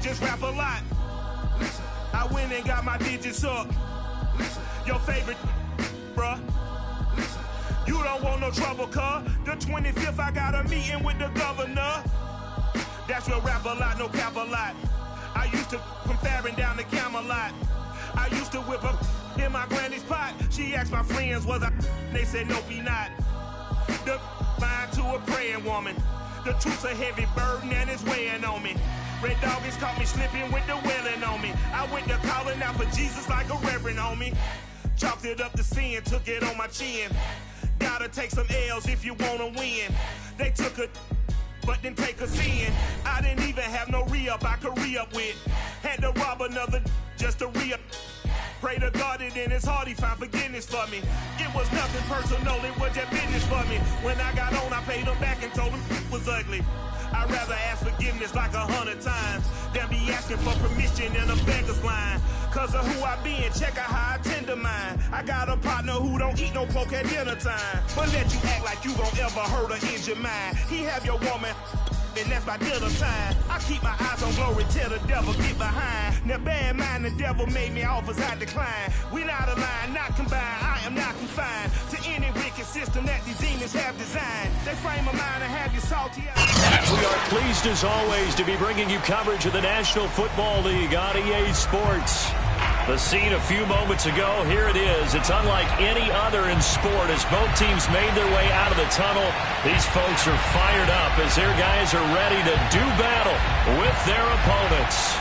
just rap a lot. I went and got my digits up. Your favorite, bruh. You don't want no trouble, cuz. The 25th, I got a meeting with the governor. That's real rap a lot, no cap a lot. I used to from Farron down to Camelot. I used to whip up in my granny's pot. She asked my friends, was I? They said, no, be not. The mind to a praying woman. The truth's a heavy burden and it's weighing on me. Red doggies caught me slipping with the wailing on me. I went to calling out for Jesus like a reverend on me. Chalked it up to sin, took it on my chin. Gotta take some L's if you wanna win. They took a but didn't take a sin. I didn't even have no re-up I could re-up with. Had to rob another just to re-up. Pray to God that in his heart he found forgiveness for me. It was nothing personal, it was just business for me. When I got on, I paid him back and told him it was ugly. I'd rather ask forgiveness like 100 times than be asking for permission in a beggar's line. Cause of who I be and check out how I tend to mine. I got a partner who don't eat no pork at dinner time, but let you act like you gon' ever hurt or injure mine. He have your woman, and that's by dinner time. I keep my eyes on glory till the devil get behind. Now bear in mind the devil made me offers I decline. We not aligned, not combined, I am not confined to any wicked system that these demons have designed. They frame a mind and have you salty. We are pleased as always to be bringing you coverage of the National Football League on EA Sports. The scene a few moments ago, here it is. It's unlike any other in sport as both teams made their way out of the tunnel. These folks are fired up as their guys are ready to do battle with their opponents.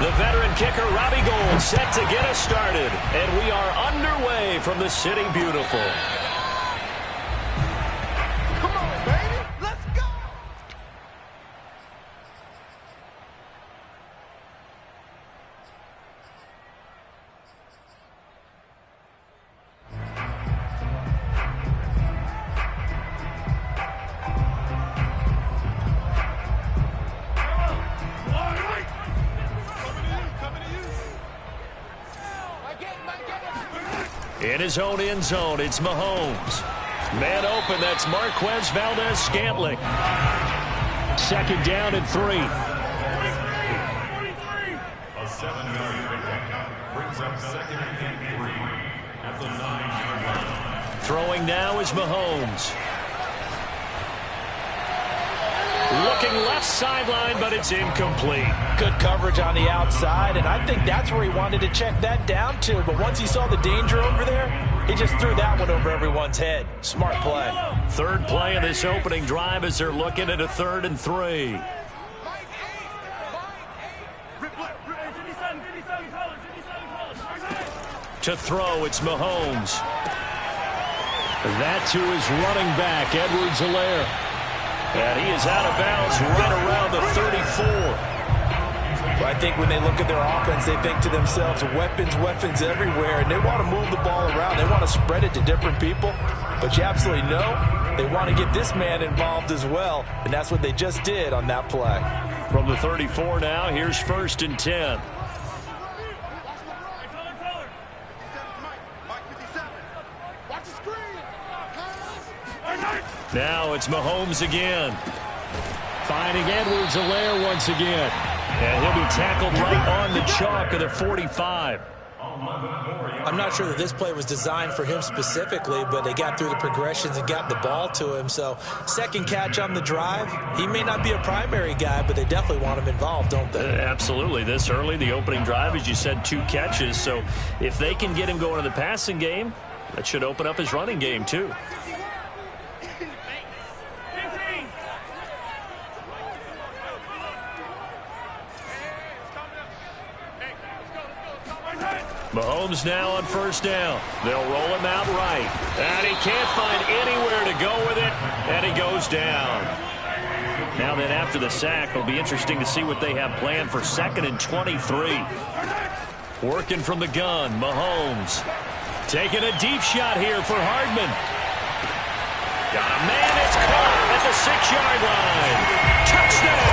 The veteran kicker, Robbie Gould, set to get us started. And we are underway from the City Beautiful. Come on, baby. Let's go. In his own end zone, it's Mahomes. Man open, that's Marquez Valdez-Scantling. Second down and 3. A 7-yard pickup brings up second and 3 at the 9-yard line. Throwing now is Mahomes. Looking left sideline, but it's incomplete. Good coverage on the outside, and I think that's where he wanted to check that down to. But once he saw the danger over there, he just threw that one over everyone's head. Smart play. Third play of this opening drive as they're looking at a 3rd and 3. To throw, it's Mahomes. That to his running back, Edwards-Helaire. And he is out of bounds right around the 34. Well, I think when they look at their offense, they think to themselves, weapons everywhere, and they want to move the ball around. They want to spread it to different people. But you absolutely know they want to get this man involved as well, and that's what they just did on that play. From the 34 now, here's 1st and 10. Now it's Mahomes again. Finding Edwards-Helaire once again. And he'll be tackled right on the chalk of the 45. I'm not sure that this play was designed for him specifically, but they got through the progressions and got the ball to him. So second catch on the drive. He may not be a primary guy, but they definitely want him involved, don't they? Absolutely. This early, the opening drive, as you said, 2 catches. So if they can get him going in the passing game, that should open up his running game too. Mahomes now on 1st down. They'll roll him out right. And he can't find anywhere to go with it. And he goes down. Now then after the sack, it'll be interesting to see what they have planned for 2nd and 23. Working from the gun, Mahomes. Taking a deep shot here for Hardman. Got a man that's caught at the 6-yard line. Touchdown!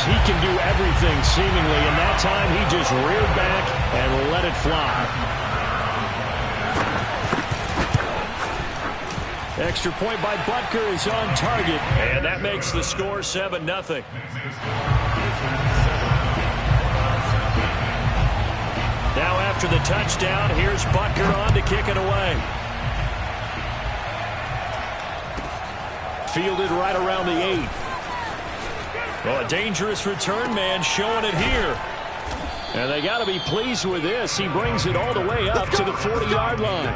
he can do everything seemingly, and that time he just reared back and let it fly. Extra point by Butker is on target, and that makes the score 7-0. Now after the touchdown, here's Butker on to kick it away. Fielded right around the 8. Well, a dangerous return man showing it here. And they got to be pleased with this. He brings it all the way up to the 40-yard line.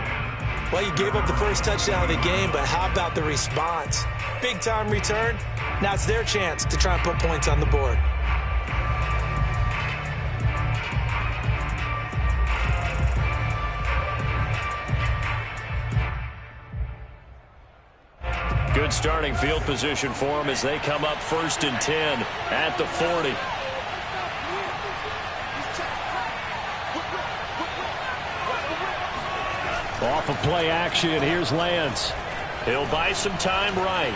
Well, you gave up the first touchdown of the game, but how about the response? Big-time return. Now it's their chance to try and put points on the board. Good starting field position for them as they come up 1st and 10 at the 40. Off of play action, here's Lance. He'll buy some time right.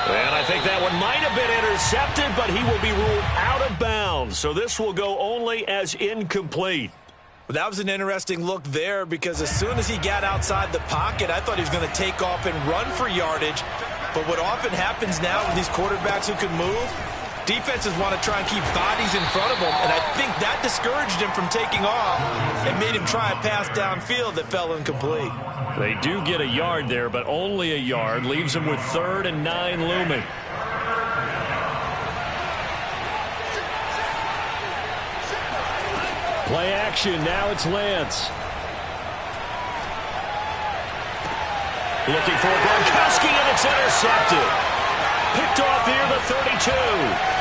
And I think that one might have been intercepted, but he will be ruled out of bounds. So this will go only as incomplete. Well, that was an interesting look there because as soon as he got outside the pocket, I thought he was going to take off and run for yardage. But what often happens now with these quarterbacks who can move, defenses want to try and keep bodies in front of them, and I think that discouraged him from taking off and made him try a pass downfield that fell incomplete. They do get a yard there, but only a yard. Leaves them with 3rd and 9 looming. Play action, now it's Lance. Looking for Gronkowski, and it's intercepted. Picked off here, the 32.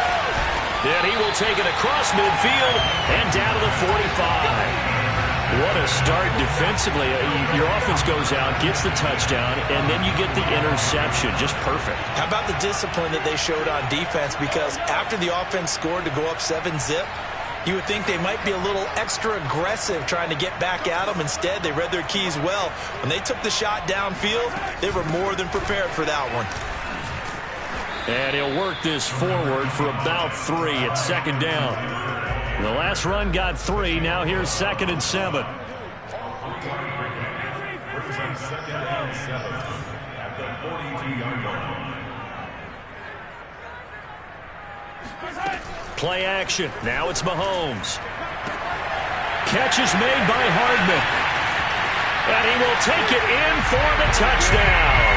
Then he will take it across midfield and down to the 45. What a start defensively. Your offense goes out, gets the touchdown, and then you get the interception. Just perfect. How about the discipline that they showed on defense? Because after the offense scored to go up 7-zip, you would think they might be a little extra aggressive trying to get back at them. Instead, they read their keys well. When they took the shot downfield, they were more than prepared for that one. And he'll work this forward for about 3 at 2nd down. The last run got 3. Now here's 2nd and 7. Represents 2nd and 7 at the 42-yard line. Play action. Now it's Mahomes. Catch is made by Hardman. And he will take it in for the touchdown.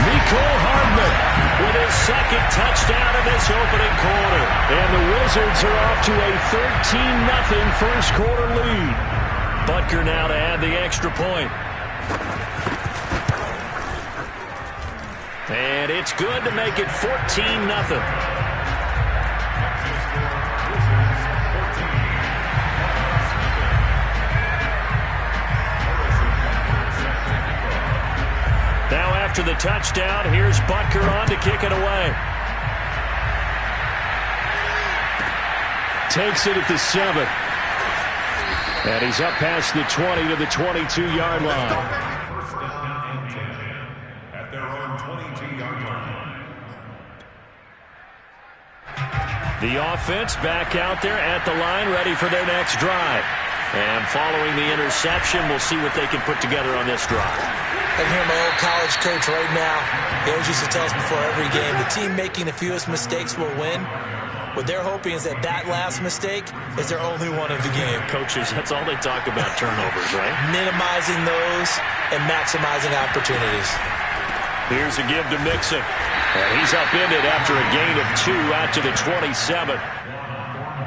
Mecole Hardman with his 2nd touchdown of this opening quarter. And the Wizards are off to a 13-0 first quarter lead. Butker now to add the extra point. And it's good to make it 14-0. Now after the touchdown, here's Butker on to kick it away. Takes it at the 7. And he's up past the 20 to the 22-yard line. First down and 10 at their own 22-yard line. The offense back out there at the line, ready for their next drive. And following the interception, we'll see what they can put together on this drive. I hear my old college coach right now. He always used to tell us before every game, the team making the fewest mistakes will win. What they're hoping is that that last mistake is their only one of the game. Coaches, that's all they talk about, turnovers, right? Minimizing those and maximizing opportunities. Here's a give to Mixon. And he's upended after a gain of 2 out to the 27.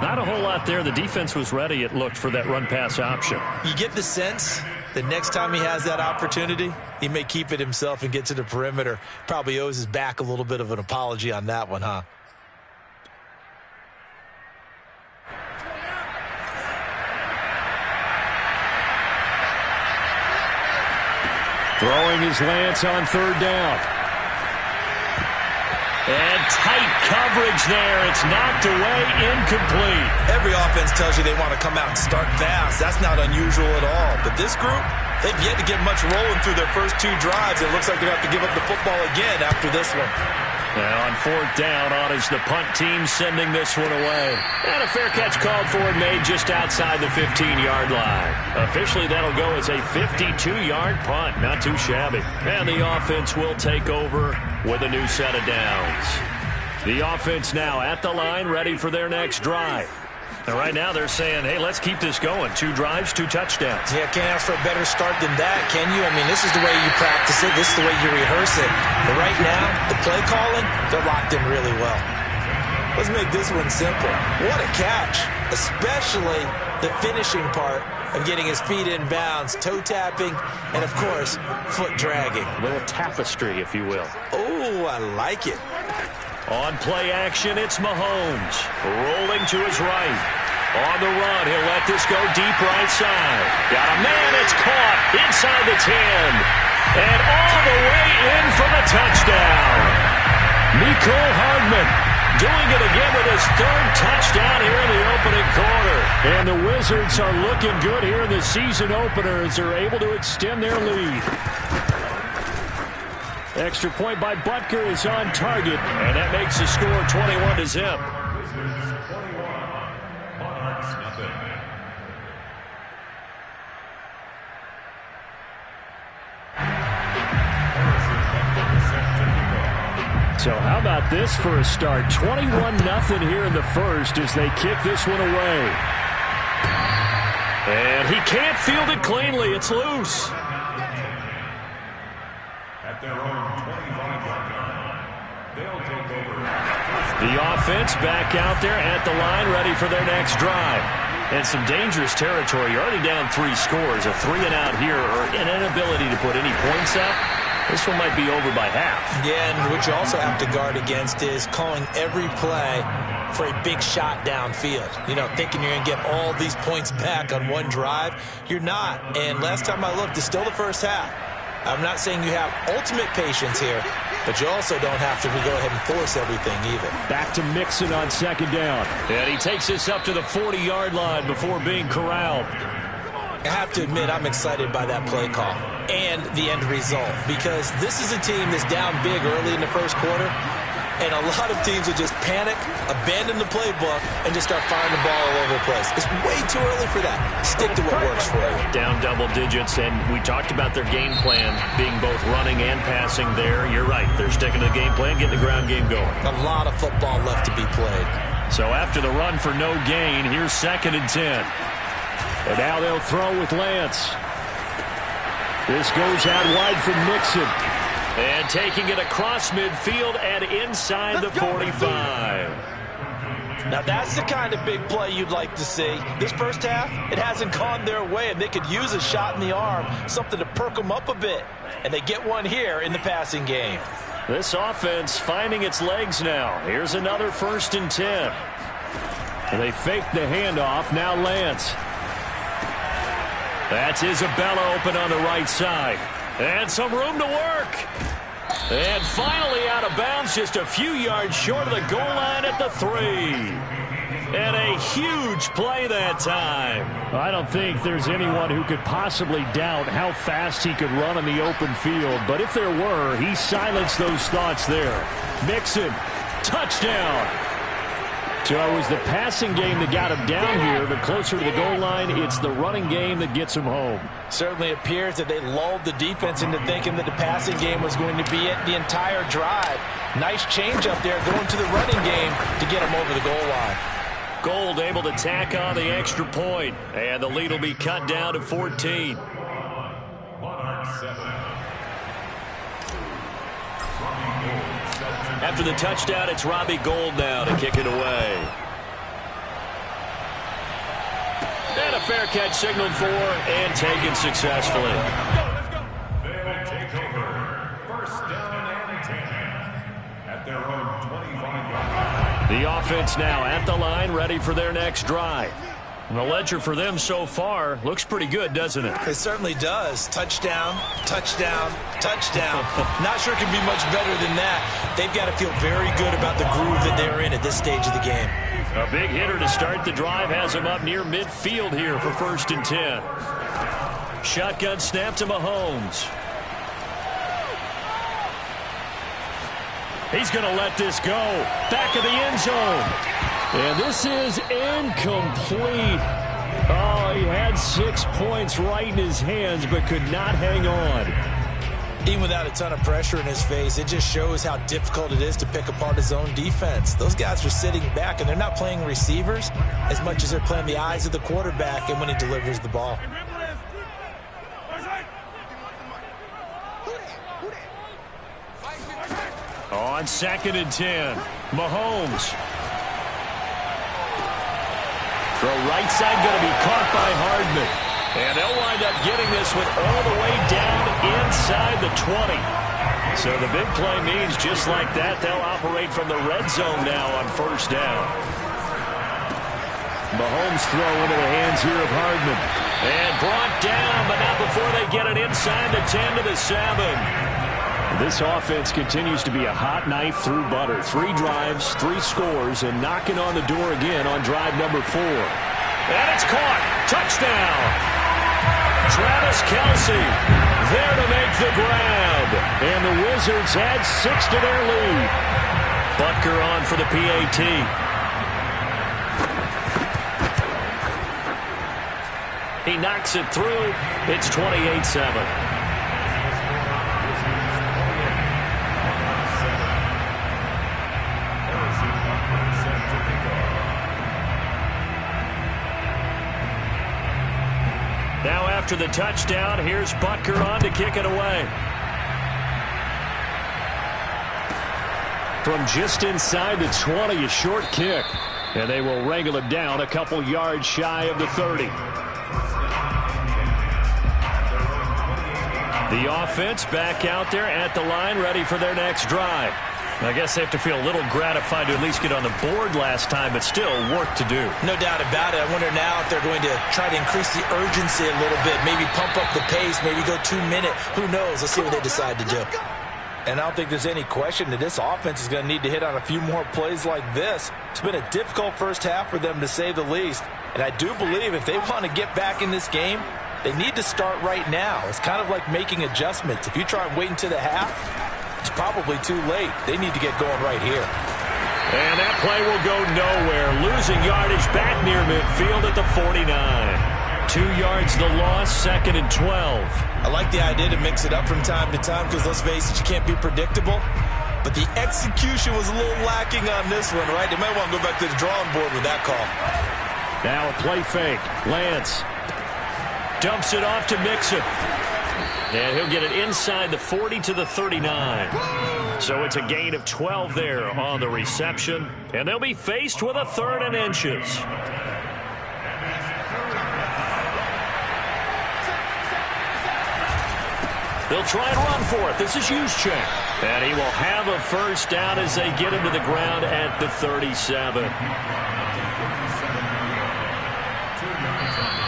Not a whole lot there. The defense was ready, it looked, for that run-pass option. You get the sense that next time he has that opportunity, he may keep it himself and get to the perimeter. Probably owes his back a little bit of an apology on that one, huh? Throwing his Lance on 3rd down. And tight coverage there. It's knocked away, incomplete. Every offense tells you they want to come out and start fast. That's not unusual at all. But this group, they've yet to get much rolling through their first 2 drives. It looks like they're going to have to give up the football again after this one. Now on 4th down, on is the punt team sending this one away. And a fair catch called for and made just outside the 15-yard line. Officially, that'll go as a 52-yard punt. Not too shabby. And the offense will take over with a new set of downs. The offense now at the line, ready for their next drive. And right now they're saying, hey, let's keep this going. 2 drives, 2 touchdowns. Yeah, can't ask for a better start than that, can you? I mean, this is the way you practice it. This is the way you rehearse it. But right now, the play calling, they're locked in really well. Let's make this one simple. What a catch, especially the finishing part of getting his feet in bounds, toe tapping, and, of course, foot dragging. A little tapestry, if you will. Oh, I like it. On play action, it's Mahomes. Rolling to his right. On the run, he'll let this go deep right side. Got a man, it's caught inside the 10. And all the way in for the touchdown. Mecole Hardman doing it again with his 3rd touchdown here in the opening quarter. And the Wizards are looking good here in the season opener as they're able to extend their lead. Extra point by Butker is on target, and that makes the score 21-0. So how about this for a start? 21-0 here in the first as they kick this one away. And he can't field it cleanly. It's loose. At their own 25-yard line, they'll take over. The offense back out there at the line, ready for their next drive. And some dangerous territory. You're already down 3 scores. A 3-and-out here, or an inability to put any points up. This one might be over by half. Yeah, and what you also have to guard against is calling every play for a big shot downfield. You know, thinking you're going to get all these points back on one drive. You're not. And last time I looked, it's still the first half. I'm not saying you have ultimate patience here, but you also don't have to go ahead and force everything either. Back to Mixon on 2nd down. And he takes this up to the 40-yard line before being corralled. I have to admit, I'm excited by that play call and the end result, because this is a team that's down big early in the first quarter, and a lot of teams will just panic, abandon the playbook, and just start firing the ball all over the place. It's way too early for that. Stick to what works for you. Down double digits, and we talked about their game plan being both running and passing there. You're right. They're sticking to the game plan, getting the ground game going. A lot of football left to be played. So after the run for no gain, here's 2nd and 10. And now they'll throw with Lance. This goes out wide from Mixon. And taking it across midfield and inside the 45. Now that's the kind of big play you'd like to see. This first half, it hasn't gone their way, and they could use a shot in the arm, something to perk them up a bit. And they get one here in the passing game. This offense finding its legs now. Here's another 1st and 10. And they fake the handoff. Now Lance. That's Isabella open on the right side. And some room to work. And finally out of bounds, just a few yards short of the goal line at the 3. And a huge play that time. I don't think there's anyone who could possibly doubt how fast he could run in the open field. But if there were, he silenced those thoughts there. Mixon, touchdown. So it was the passing game that got him down here, but closer to the goal line, it's the running game that gets him home. Certainly appears that they lulled the defense into thinking that the passing game was going to be it the entire drive. Nice change up there going to the running game to get him over the goal line. Gold able to tack on the extra point, and the lead will be cut down to 14. After the touchdown, it's Robbie Gould now to kick it away. And a fair catch signaled for and taken successfully. They'll take over. 1st down and 10 at their own 25-yard line. The offense now at the line, ready for their next drive. And the ledger for them so far looks pretty good, doesn't it? It certainly does. Touchdown, touchdown, touchdown. Not sure it can be much better than that. They've got to feel very good about the groove that they're in at this stage of the game. A big hitter to start the drive has him up near midfield here for 1st and 10. Shotgun snap to Mahomes. He's going to let this go. Back of the end zone. And this is incomplete. Oh, he had 6 points right in his hands, but could not hang on. Even without a ton of pressure in his face, it just shows how difficult it is to pick apart his own defense. Those guys are sitting back, and they're not playing receivers as much as they're playing the eyes of the quarterback and when he delivers the ball. On 2nd and 10, Mahomes. Throw right side going to be caught by Hardman. And they'll wind up getting this one all the way down inside the 20. So the big play means just like that, they'll operate from the red zone now on 1st down. Mahomes throw into the hands here of Hardman. And brought down, but not before they get it inside the 10 to the 7. This offense continues to be a hot knife through butter. 3 drives, 3 scores, and knocking on the door again on drive number 4. And it's caught. Touchdown. Travis Kelce there to make the grab. And the Wizards add 6 to their lead. Butker on for the PAT. He knocks it through. It's 28-7. Now after the touchdown, here's Butker on to kick it away. From just inside the 20, a short kick. And they will wrangle it down a couple yards shy of the 30. The offense back out there at the line, ready for their next drive. I guess they have to feel a little gratified to at least get on the board last time, but still work to do. No doubt about it. I wonder now if they're going to try to increase the urgency a little bit, maybe pump up the pace, maybe go 2-minute. Who knows? Let's see what they decide to do. And I don't think there's any question that this offense is going to need to hit on a few more plays like this. It's been a difficult first half for them, to say the least. And I do believe if they want to get back in this game, they need to start right now. It's kind of like making adjustments. If you try and wait until the half, it's probably too late. They need to get going right here. And that play will go nowhere. Losing yardage back near midfield at the 49. 2 yards the loss, 2nd and 12. I like the idea to mix it up from time to time because, let's face it, you can't be predictable. But the execution was a little lacking on this one, right? They might want to go back to the drawing board with that call. Now a play fake. Lance dumps it off to Mixon. And he'll get it inside the 40 to the 39. So it's a gain of 12 there on the reception. And they'll be faced with a 3rd and inches. They'll try and run for it. This is Juszczyk. And he will have a 1st down as they get him to the ground at the 37.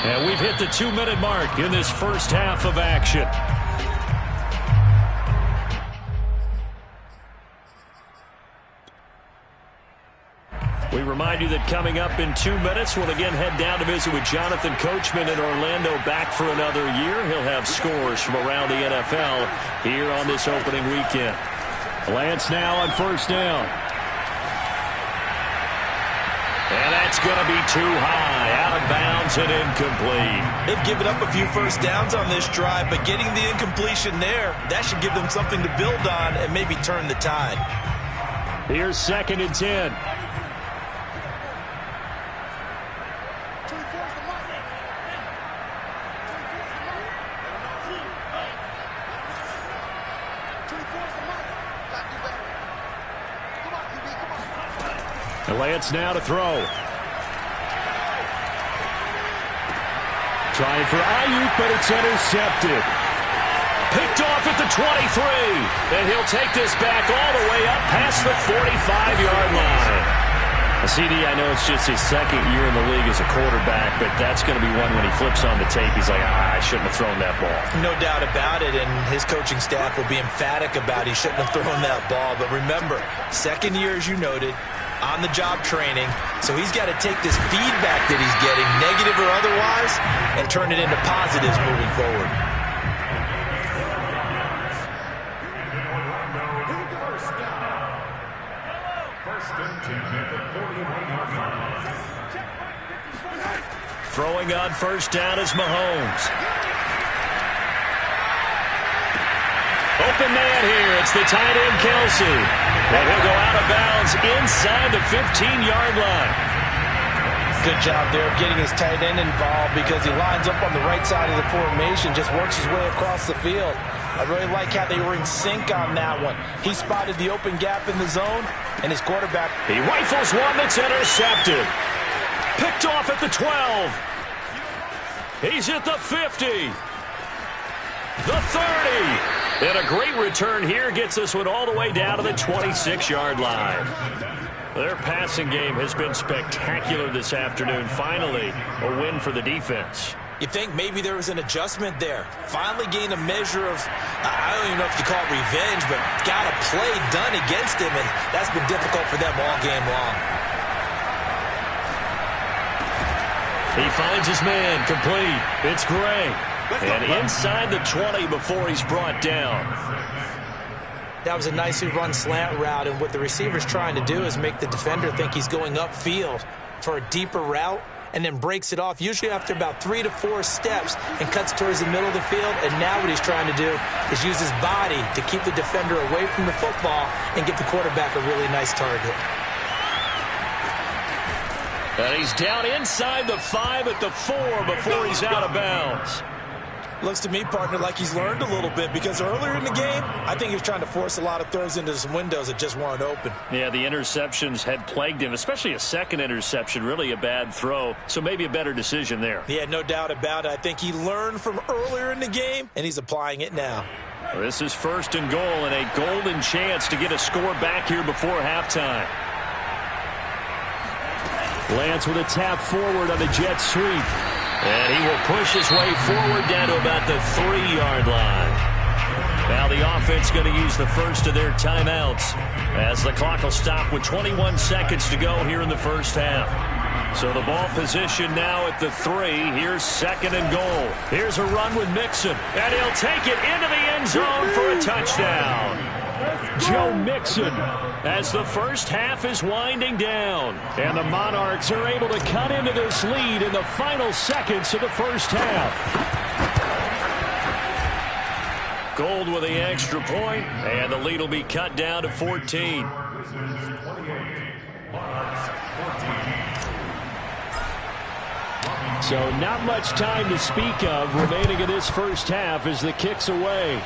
And we've hit the 2-minute mark in this first half of action. We remind you that coming up in 2 minutes, we'll again head down to visit with Jonathan Coachman in Orlando, back for another year. He'll have scores from around the NFL here on this opening weekend. Lance now on 1st down. And that's going to be too high, out of bounds and incomplete. They've given up a few 1st downs on this drive, but getting the incompletion there, that should give them something to build on and maybe turn the tide. Here's 2nd and 10. And Lance now to throw. Trying for Ayuk, but it's intercepted. Picked off at the 23. And he'll take this back all the way up past the 45-yard line. CD, I know it's just his 2nd year in the league as a quarterback, but that's going to be one when he flips on the tape, he's like, I shouldn't have thrown that ball. No doubt about it, and his coaching staff will be emphatic about he shouldn't have thrown that ball. But remember, 2nd year, as you noted, on-the-job training, so he's got to take this feedback that he's getting, negative or otherwise, and turn it into positives moving forward. Throwing on first down is Mahomes. Open man here. It's the tight end, Kelsey. And he'll go out of bounds inside the 15-yard line. Good job there of getting his tight end involved because he lines up on the right side of the formation, just works his way across the field. I really like how they were in sync on that one. He spotted the open gap in the zone, and his quarterback... He rifles one that's intercepted. Picked off at the 12. He's at the 50. The 30. And a great return here gets this one all the way down to the 26-yard line. Their passing game has been spectacular this afternoon. Finally, a win for the defense. You think maybe there was an adjustment there. Finally gained a measure of, I don't even know if you call it revenge, but got a play done against him, and that's been difficult for them all game long. He finds his man, complete. It's Gray. And inside the 20 before he's brought down. That was a nicely run slant route, and what the receiver's trying to do is make the defender think he's going upfield for a deeper route, and then breaks it off, usually after about 3 to 4 steps, and cuts towards the middle of the field. And now what he's trying to do is use his body to keep the defender away from the football and give the quarterback a really nice target. And he's down inside the 5 at the 4 before he's out of bounds. Looks to me, partner, like he's learned a little bit, because earlier in the game, I think he was trying to force a lot of throws into some windows that just weren't open. Yeah, the interceptions had plagued him, especially a second interception, really a bad throw, so maybe a better decision there. Yeah, no doubt about it. I think he learned from earlier in the game, and he's applying it now. This is first and goal, and a golden chance to get a score back here before halftime. Lance with a tap forward on the jet sweep. And he will push his way forward down to about the 3-yard line. Now the offense going to use the first of their timeouts as the clock will stop with 21 seconds to go here in the first half. So the ball position now at the 3. Here's second and goal. Here's a run with Mixon. And he'll take it into the end zone for a touchdown. Joe Mixon as the first half is winding down. And the Monarchs are able to cut into this lead in the final seconds of the first half. Gold with the extra point, and the lead will be cut down to 14. So not much time to speak of remaining in this first half as the kick's away.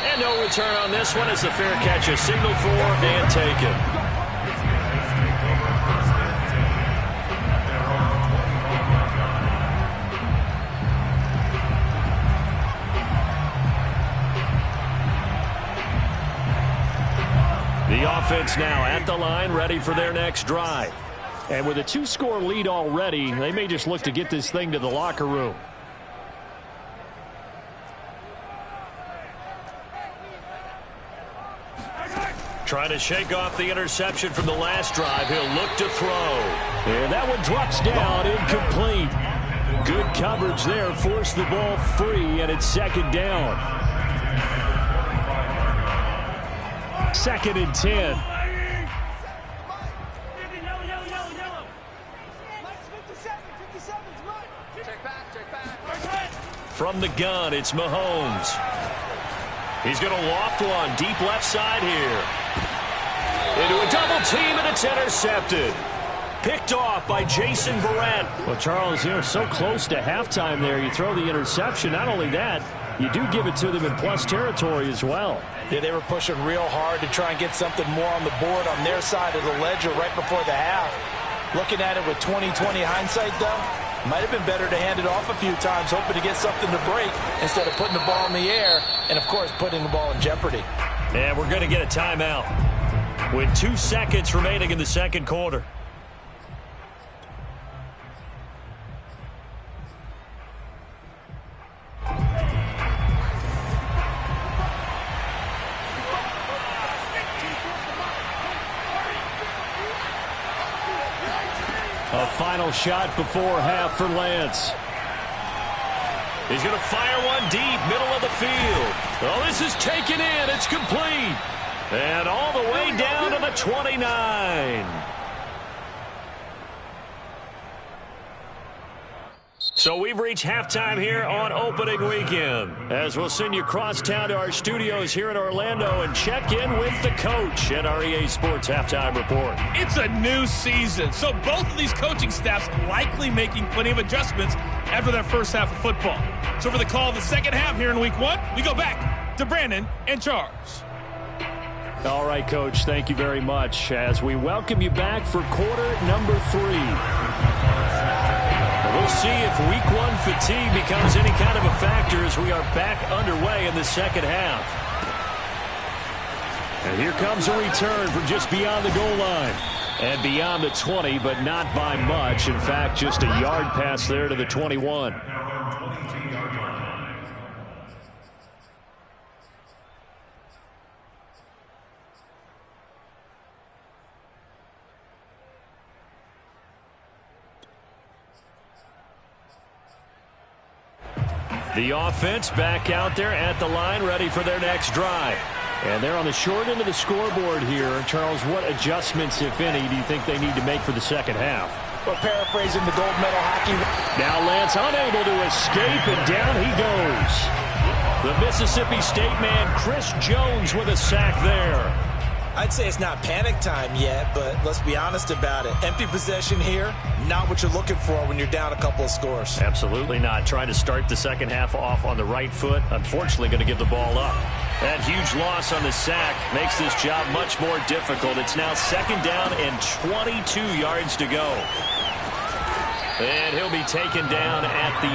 And no return on this one as the fair catch is signaled for and taken. The offense now at the line, ready for their next drive. And with a 2-score lead already, they may just look to get this thing to the locker room. Trying to shake off the interception from the last drive. He'll look to throw. And that one drops down, incomplete. Good coverage there. Forced the ball free, and it's second down. Second and 10. From the gun, it's Mahomes. He's going to loft one deep left side here. Into a double team, and it's intercepted. Picked off by Jason Verrett. Well, Charles, so close to halftime there. You throw the interception. Not only that, you do give it to them in plus territory as well. Yeah, they were pushing real hard to try and get something more on the board on their side of the ledger right before the half. Looking at it with 20/20 hindsight, though, might have been better to hand it off a few times, hoping to get something to break instead of putting the ball in the air and, of course, putting the ball in jeopardy. And we're going to get a timeout with 2 seconds remaining in the second quarter. A final shot before half for Lance. He's going to fire one deep, middle of the field. Oh, this is taken in. It's complete. And all the way down to the the 29. So we've reached halftime here on opening weekend, as we'll send you across town to our studios here in Orlando and check in with the coach at our EA Sports Halftime Report. It's a new season, so both of these coaching staffs likely making plenty of adjustments after that first half of football. So for the call of the second half here in week one, we go back to Brandon and Charles. All right, Coach, thank you very much as we welcome you back for quarter number 3. We'll see if week one fatigue becomes any kind of a factor as we are back underway in the second half. And here comes a return from just beyond the goal line. And beyond the 20, but not by much. In fact, just a yard pass there to the 21. The offense back out there at the line, ready for their next drive. And they're on the short end of the scoreboard here. Charles, what adjustments, if any, do you think they need to make for the second half? Well, paraphrasing the gold medal hockey. Now Lance unable to escape, and down he goes. The Mississippi State man, Chris Jones, with a sack there. I'd say it's not panic time yet, but let's be honest about it. Empty possession here, not what you're looking for when you're down a couple of scores. Absolutely not. Trying to start the second half off on the right foot. Unfortunately, going to give the ball up. That huge loss on the sack makes this job much more difficult. It's now second down and 22 yards to go. And he'll be taken down at the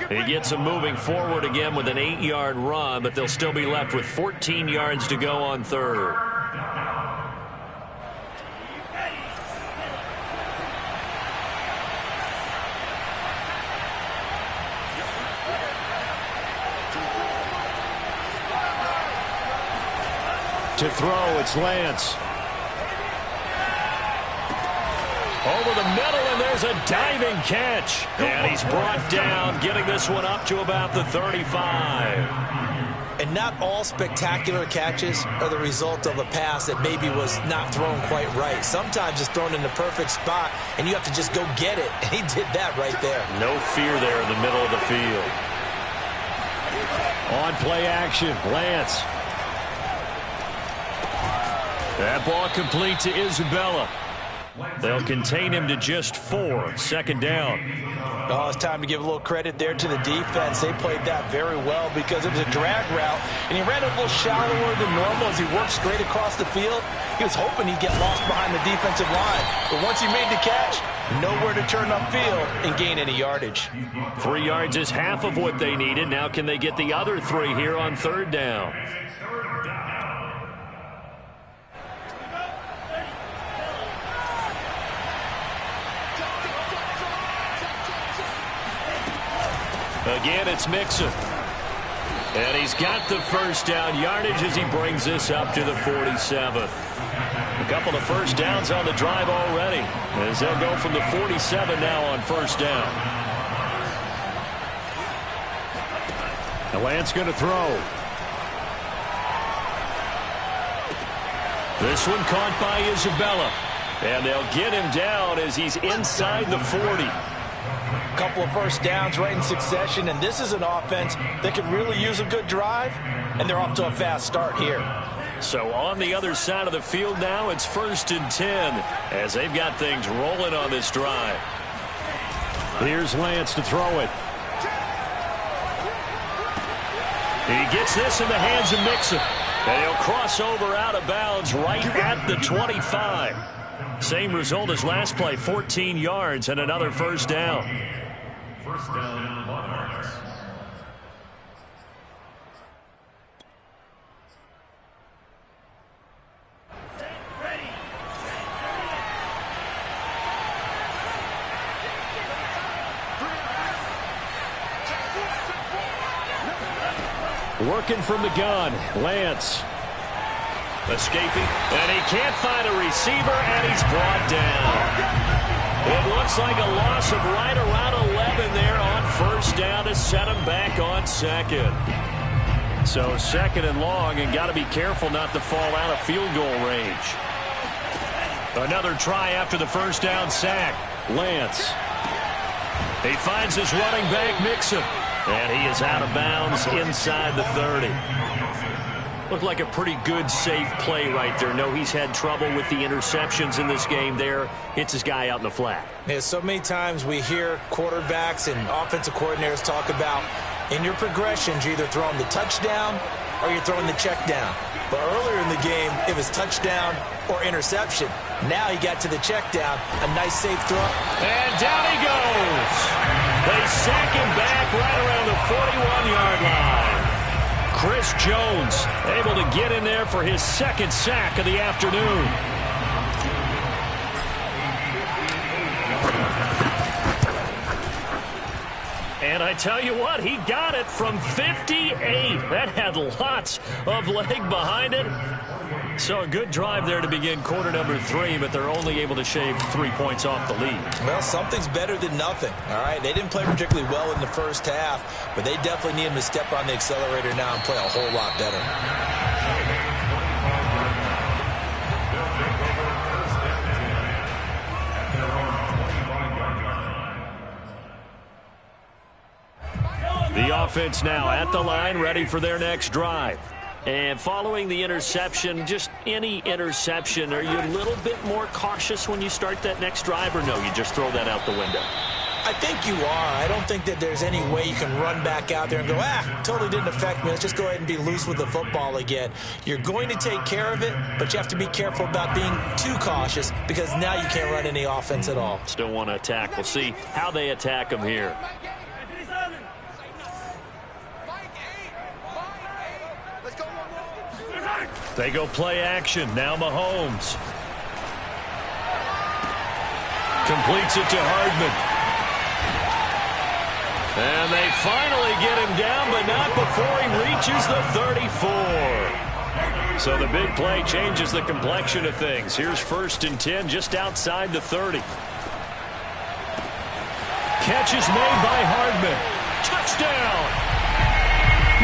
18. He gets them moving forward again with an 8-yard run, but they'll still be left with 14 yards to go on third. To throw, it's Lance. Over the middle, and there's a diving catch. And he's brought down, getting this one up to about the 35. And not all spectacular catches are the result of a pass that maybe was not thrown quite right. Sometimes it's thrown in the perfect spot, and you have to just go get it. And he did that right there. No fear there in the middle of the field. On play action, Lance. That ball complete to Isabella. They'll contain him to just 4. Second down. Oh, it's time to give a little credit there to the defense. They played that very well because it was a drag route, and he ran a little shallower than normal as he worked straight across the field. He was hoping he'd get lost behind the defensive line, but once he made the catch, nowhere to turn upfield and gain any yardage. 3 yards is half of what they needed. Now can they get the other 3 here on third down? Again, it's Mixon. And he's got the first down yardage as he brings this up to the 47. A couple of first downs on the drive already, as they'll go from the 47 now on first down. And Lance going to throw. This one caught by Isabella. And they'll get him down as he's inside the 40. Couple of first downs right in succession, and this is an offense that could really use a good drive, and they're off to a fast start here. So on the other side of the field now, it's 1st and 10 as they've got things rolling on this drive. Here's Lance to throw it. He gets this in the hands of Mixon, and he'll cross over out of bounds right at the 25. Same result as last play, 14 yards and another first down. First down, Monarchs. Working from the gun, Lance. Escaping, and he can't find a receiver, and he's brought down. It looks like a loss of right around 11 there on first down to set him back on second. So 2nd and long, and got to be careful not to fall out of field goal range. Another try after the first down sack. Lance. He finds his running back, Mixon. And he is out of bounds inside the 30. Looked like a pretty good, safe play right there. No, he's had trouble with the interceptions in this game there. Hits his guy out in the flat. Yeah, so many times we hear quarterbacks and offensive coordinators talk about in your progressions, you're either throwing the touchdown or you're throwing the check down. But earlier in the game, it was touchdown or interception. Now he got to the check down. A nice, safe throw. And down he goes. They sack him back right around the 41-yard line. Chris Jones able to get in there for his 2nd sack of the afternoon. And I tell you what, he got it from 58. That had lots of leg behind it. So a good drive there to begin quarter number 3, but they're only able to shave 3 points off the lead. Well, something's better than nothing, all right? They didn't play particularly well in the first half, but they definitely need him to step on the accelerator now and play a whole lot better. The offense now at the line, ready for their next drive. And following the interception, just any interception, are you a little bit more cautious when you start that next drive, or no, you just throw that out the window? I think you are. I don't think that there's any way you can run back out there and go, totally didn't affect me. Let's just go ahead and be loose with the football again. You're going to take care of it, but you have to be careful about being too cautious because now you can't run any offense at all. Still want to attack. We'll see how they attack them here. They go play action. Now Mahomes. Completes it to Hardman. And they finally get him down, but not before he reaches the 34. So the big play changes the complexion of things. Here's 1st and 10 just outside the 30. Catch is made by Hardman. Touchdown.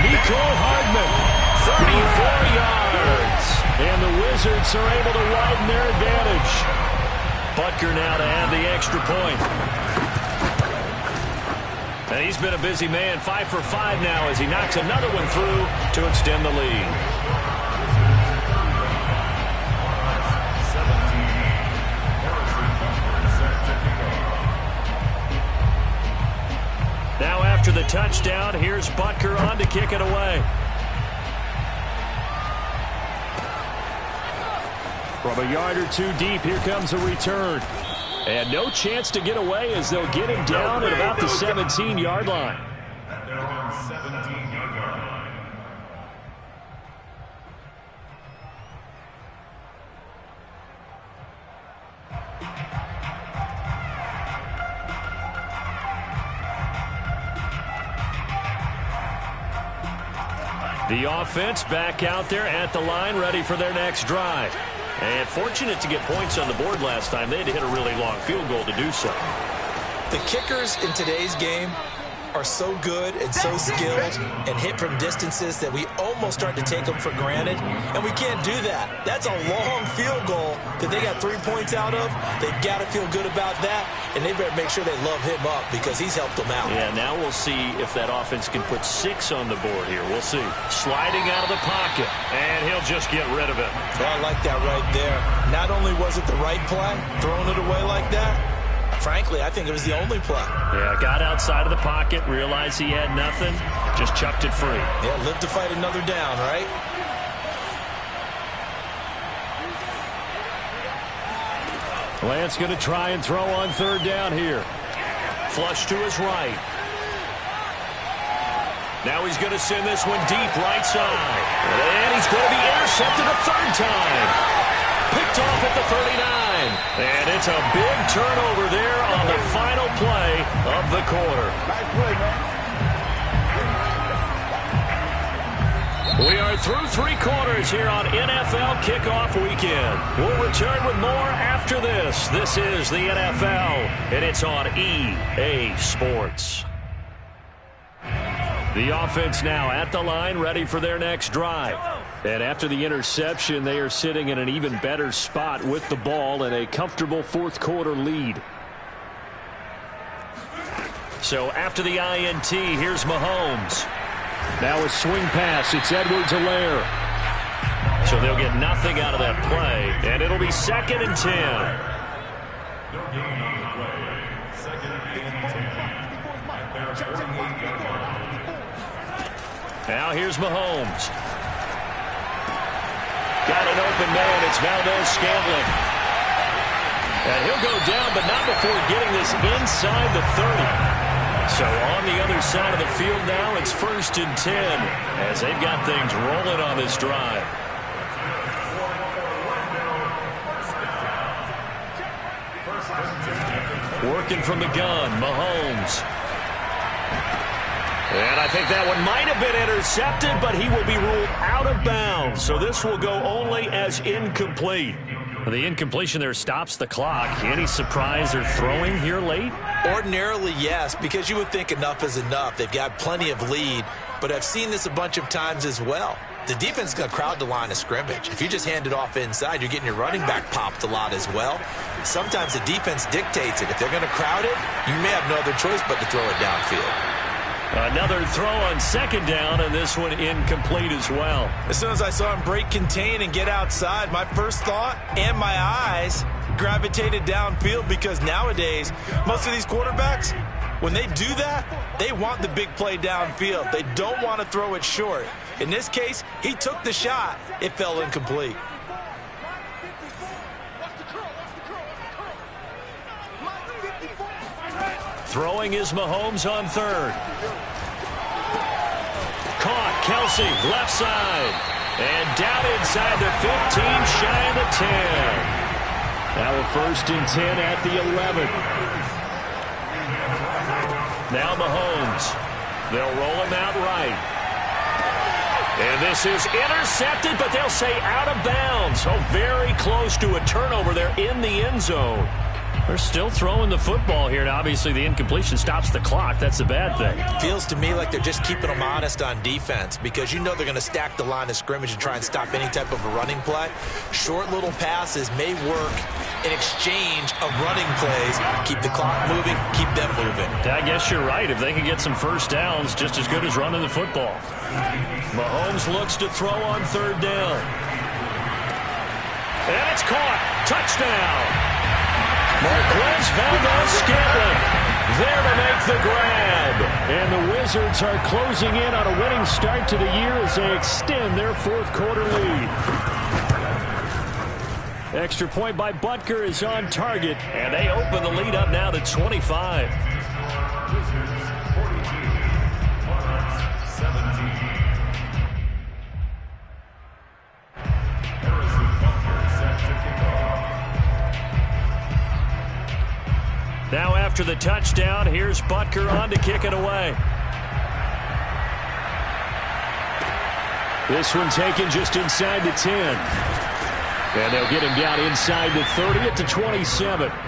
Nicole Hardman. 34 yards. And the Wizards are able to widen their advantage. Butker now to add the extra point. And he's been a busy man. 5 for 5 now as he knocks another one through to extend the lead. Now after the touchdown, here's Butker on to kick it away. From a yard or two deep, here comes a return. And no chance to get away as they'll get him down at about the 17-yard line. At their own 17-yard line. The offense back out there at the line, ready for their next drive. And fortunate to get points on the board last time. They had to hit a really long field goal to do so. The kickers in today's game are so good and so skilled and hit from distances that we almost start to take them for granted, and we can't do that. That's a long field goal that they got 3 points out of. They've got to feel good about that, and they better make sure they love him up because he's helped them out. Yeah, now we'll see if that offense can put 6 on the board here. We'll see. Sliding out of the pocket, and he'll just get rid of it. Well, I like that right there. Not only was it the right play, throwing it away like that, frankly, I think it was the only play. Yeah, got outside of the pocket, realized he had nothing, just chucked it free. Yeah, live to fight another down, right? Lance going to try and throw on 3rd down here. Flush to his right. Now he's going to send this one deep right side. And he's going to be intercepted a 3rd time. Picked off at the 39. And it's a big turnover there on the final play of the quarter. Nice play, man. We are through 3 quarters here on NFL Kickoff Weekend. We'll return with more after this. This is the NFL, and it's on EA Sports. The offense now at the line, ready for their next drive. And after the interception, they are sitting in an even better spot with the ball and a comfortable fourth quarter lead. So after the INT, here's Mahomes. Now a swing pass. It's Edwards-Helaire. So they'll get nothing out of that play, and it'll be 2nd and 10. No gain on the play. 2nd and 10. At their 48-yard line. Now here's Mahomes. Got an open man. It's Valdez-Scantling. And he'll go down, but not before getting this inside the 30. So on the other side of the field now, it's 1st and 10 as they've got things rolling on this drive. Working from the gun, Mahomes. And I think that one might have been intercepted, but he will be ruled out of bounds. So this will go only as incomplete. The incompletion there stops the clock. Any surprise or throwing here late? Ordinarily, yes, because you would think enough is enough. They've got plenty of lead, but I've seen this a bunch of times as well. The defense is going to crowd the line of scrimmage. If you just hand it off inside, you're getting your running back popped a lot as well. Sometimes the defense dictates it. If they're going to crowd it, you may have no other choice but to throw it downfield. Another throw on 2nd down, and this one incomplete as well. As soon as I saw him break contain and get outside, my first thought and my eyes gravitated downfield, because nowadays, most of these quarterbacks, when they do that, they want the big play downfield. They don't want to throw it short. In this case, he took the shot. It fell incomplete. Throwing is Mahomes on 3rd. Caught, Kelsey, left side. And down inside the 15, shy of the 10. Now a 1st and 10 at the 11. Now Mahomes. They'll roll him out right. And this is intercepted, but they'll say out of bounds. So very close to a turnover there in the end zone. They're still throwing the football here, and obviously the incompletion stops the clock. That's a bad thing. Feels to me like they're just keeping them honest on defense, because you know they're going to stack the line of scrimmage and try and stop any type of a running play. Short little passes may work in exchange of running plays. Keep the clock moving, keep them moving. I guess you're right. If they can get some first downs, just as good as running the football. Mahomes looks to throw on 3rd down. And it's caught. Touchdown. Marquez Valdez-Scantling there to make the grab. And the Wizards are closing in on a winning start to the year as they extend their fourth quarter lead. Extra point by Butker is on target, and they open the lead up now to 25. Wizards 42, Monarchs 17. Harrison Butker set to kick off. Now after the touchdown, here's Butker on to kick it away. This one taken just inside the 10. And they'll get him down inside the 30 at the 27. At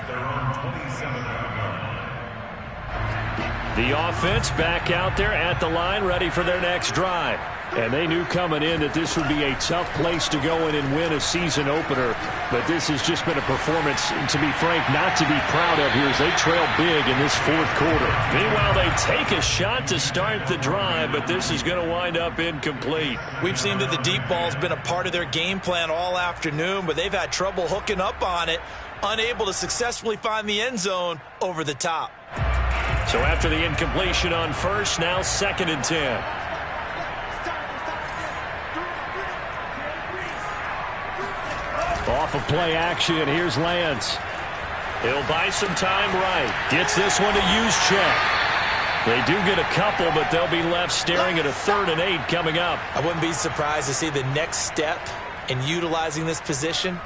their own 27-yard line. The offense back out there at the line, ready for their next drive. And they knew coming in that this would be a tough place to go in and win a season opener. But this has just been a performance, to be frank, not to be proud of here as they trail big in this fourth quarter. Meanwhile, they take a shot to start the drive, but this is going to wind up incomplete. We've seen that the deep ball's been a part of their game plan all afternoon, but they've had trouble hooking up on it, unable to successfully find the end zone over the top. So after the incompletion on 1st, now 2nd and 10. Off of play action, here's Lance. He'll buy some time right. Gets this one to Juszczyk. They do get a couple, but they'll be left staring at a 3rd and 8 coming up. I wouldn't be surprised to see the next step in utilizing this position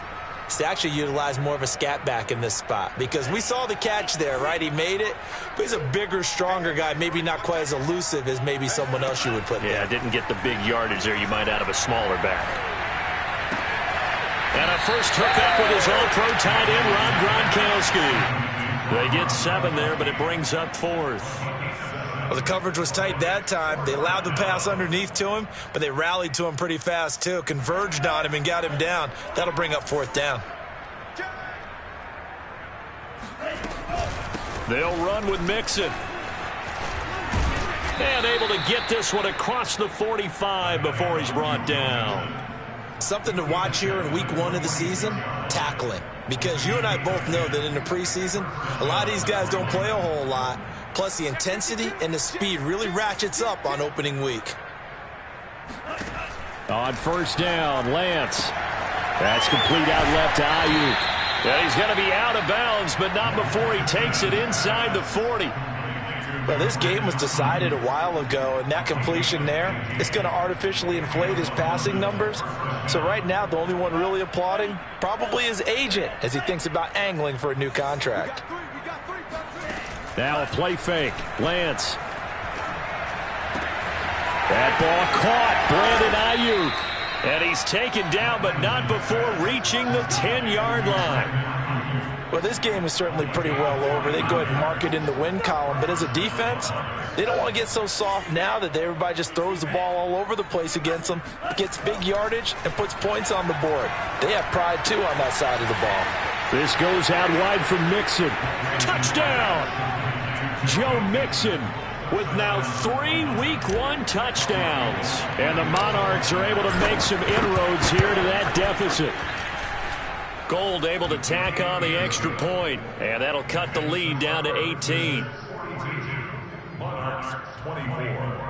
is to actually utilize more of a scat back in this spot, because we saw the catch there, right? He made it, but he's a bigger, stronger guy, maybe not quite as elusive as maybe someone else you would put there. Yeah, didn't get the big yardage there you might out of a smaller back. And a first hookup with his all-pro tight end, Rob Gronkowski. They get 7 there, but it brings up 4th. Well, the coverage was tight that time. They allowed the pass underneath to him, but they rallied to him pretty fast, too. Converged on him and got him down. That'll bring up 4th down. They'll run with Mixon. And able to get this one across the 45 before he's brought down. Something to watch here in week 1 of the season, tackling. Because you and I both know that in the preseason, a lot of these guys don't play a whole lot. Plus, the intensity and the speed really ratchets up on opening week. On 1st down, Lance. That's complete out left to Ayuk. And he's going to be out of bounds, but not before he takes it inside the 40. Well, this game was decided a while ago, and that completion there is going to artificially inflate his passing numbers. So right now, the only one really applauding probably his agent as he thinks about angling for a new contract. Now a play fake. Lance. That ball caught. Brandon Ayuk. And he's taken down, but not before reaching the 10-yard line. Well, this game is certainly pretty well over. They go ahead and mark it in the win column. But as a defense, they don't want to get so soft now that everybody just throws the ball all over the place against them, gets big yardage, and puts points on the board. They have pride, too, on that side of the ball. This goes out wide from Mixon. Touchdown! Joe Mixon with now 3 Week 1 touchdowns. And the Monarchs are able to make some inroads here to that deficit. Gold able to tack on the extra point, and that'll cut the lead down to 18. Monarchs 24.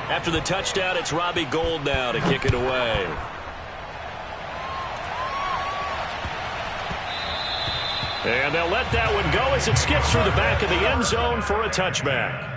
After the touchdown, it's Robbie Gould now to kick it away. And they'll let that one go as it skips through the back of the end zone for a touchback.